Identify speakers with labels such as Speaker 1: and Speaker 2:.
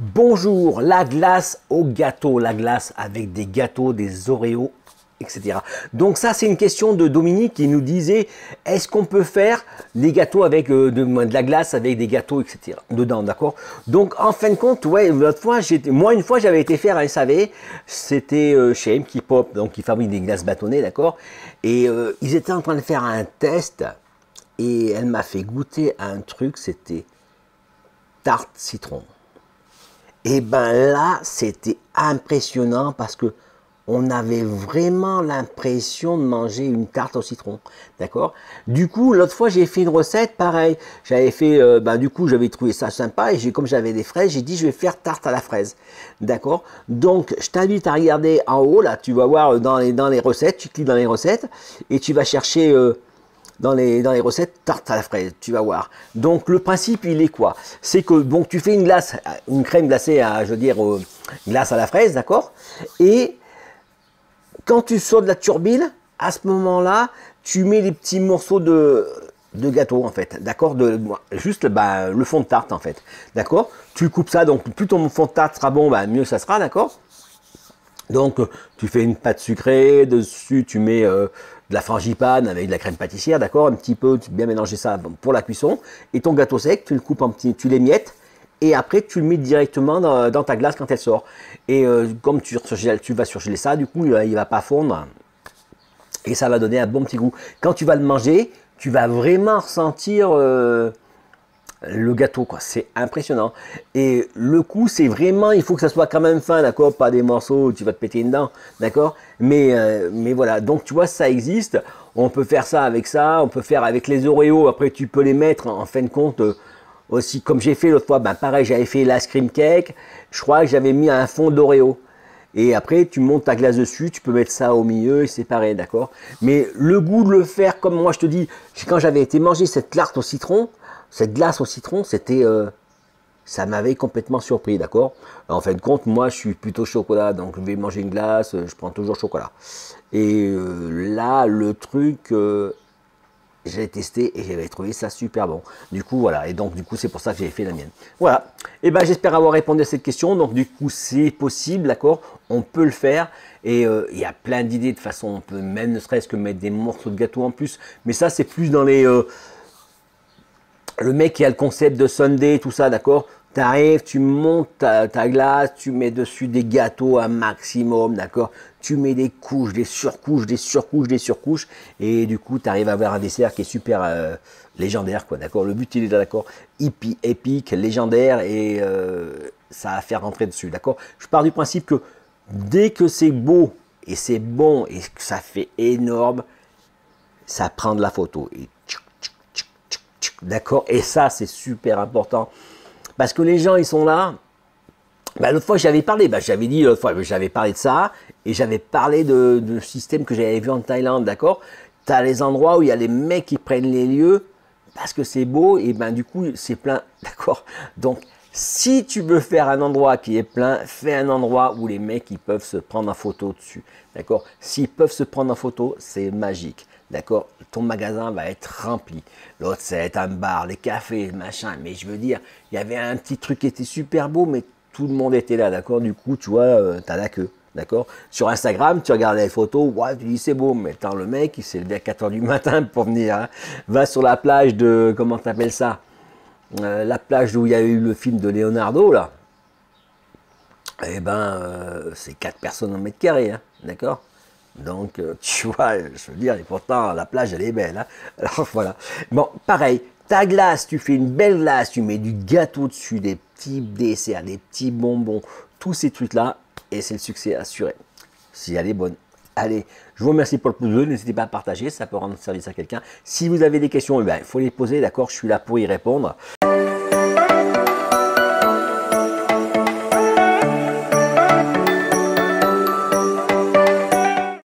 Speaker 1: Bonjour, la glace au gâteau, la glace avec des gâteaux, des Oreos, etc. Donc ça, c'est une question de Dominique qui nous disait, est-ce qu'on peut faire des gâteaux avec de la glace avec des gâteaux, etc. dedans, d'accord? Donc en fin de compte, ouais, l'autre fois, moi une fois, j'avais été faire un SAV, c'était chez MK Pop, donc qui fabrique des glaces bâtonnées, d'accord? Et ils étaient en train de faire un test et elle m'a fait goûter un truc, c'était tarte citron. Et ben là, c'était impressionnant parce que on avait vraiment l'impression de manger une tarte au citron, d'accord? Du coup, l'autre fois, j'ai fait une recette, pareil. J'avais fait, du coup, j'avais trouvé ça sympa et comme j'avais des fraises, j'ai dit je vais faire tarte à la fraise, d'accord? Donc, je t'invite à regarder en haut là, tu vas voir dans les recettes, tu cliques dans les recettes et tu vas chercher dans les recettes tarte à la fraise, tu vas voir. Donc le principe, il est quoi? C'est que bon, tu fais une glace, une crème glacée à, je veux dire, glace à la fraise, d'accord? Et quand tu sors de la turbine, à ce moment-là, tu mets des petits morceaux de gâteau en fait, d'accord? Juste le fond de tarte en fait, d'accord? Tu coupes ça, donc plus ton fond de tarte sera bon, mieux ça sera, d'accord? Donc, tu fais une pâte sucrée, dessus tu mets de la frangipane avec de la crème pâtissière, d'accord? Un petit peu, tu bien mélanger ça pour la cuisson. Et ton gâteau sec, tu le coupes en petits, tu l'émiettes. Et après, tu le mets directement dans ta glace quand elle sort. Et comme tu vas surgeler ça, du coup, il ne va pas fondre. Et ça va donner un bon petit goût. Quand tu vas le manger, tu vas vraiment ressentir le gâteau, quoi. C'est impressionnant. Et le coup, c'est vraiment, il faut que ça soit quand même fin, d'accord? Pas des morceaux où tu vas te péter une dent, d'accord? Mais voilà. Donc, tu vois, ça existe. On peut faire ça avec ça. On peut faire avec les Oreos. Après, tu peux les mettre en fin de compte aussi, comme j'ai fait l'autre fois. Pareil, j'avais fait l'ice cream cake. Je crois que j'avais mis un fond d'Oreo. Et après, tu montes ta glace dessus, tu peux mettre ça au milieu et séparer, d'accord? Mais le goût de le faire, comme moi je te dis, quand j'avais été manger cette tarte au citron, cette glace au citron, ça m'avait complètement surpris, d'accord? En fin de compte, moi je suis plutôt chocolat, donc je vais manger une glace, je prends toujours chocolat. Et là, le truc, j'ai testé et j'avais trouvé ça super bon. Du coup, voilà. Et donc, du coup, c'est pour ça que j'ai fait la mienne. Voilà. Et ben, j'espère avoir répondu à cette question. Donc, du coup, c'est possible, d'accord? On peut le faire. Et il y a plein d'idées. De toute façon, on peut même ne serait-ce que mettre des morceaux de gâteau en plus. Mais ça, c'est plus dans le mec qui a le concept de Sunday, tout ça, d'accord? Tu arrives, tu montes ta glace, tu mets dessus des gâteaux un maximum, d'accord? Tu mets des couches, des surcouches, des surcouches, des surcouches, et du coup, tu arrives à avoir un dessert qui est super légendaire, quoi, d'accord? Le but, il est là, d'accord? Épique, légendaire, et ça va faire rentrer dessus, d'accord? Je pars du principe que dès que c'est beau, et c'est bon, et que ça fait énorme, ça prend de la photo. Et d'accord? Et ça, c'est super important. Parce que les gens, ils sont là. L'autre fois, j'avais parlé, j'avais dit l'autre fois, j'avais parlé de ça, et j'avais parlé de système que j'avais vu en Thaïlande, d'accord? Tu as les endroits où il y a les mecs qui prennent les lieux, parce que c'est beau, et du coup, c'est plein, d'accord? Donc, si tu veux faire un endroit qui est plein, fais un endroit où les mecs, ils peuvent se prendre en photo dessus, d'accord? S'ils peuvent se prendre en photo, c'est magique. D'accord? Ton magasin va être rempli. L'autre, ça va être un bar, les cafés, machin. Mais je veux dire, il y avait un petit truc qui était super beau, mais tout le monde était là, d'accord? Du coup, tu vois, t'as la queue, d'accord? Sur Instagram, tu regardes les photos, ouais, tu dis c'est beau, mais attends, le mec, il s'est levé à 4 h du matin pour venir. Hein. Va sur la plage de, comment t'appelles ça? La plage où il y a eu le film de Leonardo, là. Eh ben, c'est 4 personnes au mètre carré, hein, d'accord? Donc, tu vois, je veux dire, et pourtant, la plage, elle est belle. Hein. Alors, voilà. Bon, pareil, ta glace, tu fais une belle glace, tu mets du gâteau dessus, des petits desserts, des petits bonbons, tous ces trucs-là, et c'est le succès assuré. Si elle est bonne. Allez, je vous remercie pour le pouce bleu, n'hésitez pas à partager, ça peut rendre service à quelqu'un. Si vous avez des questions, il faut les poser, d'accord, je suis là pour y répondre.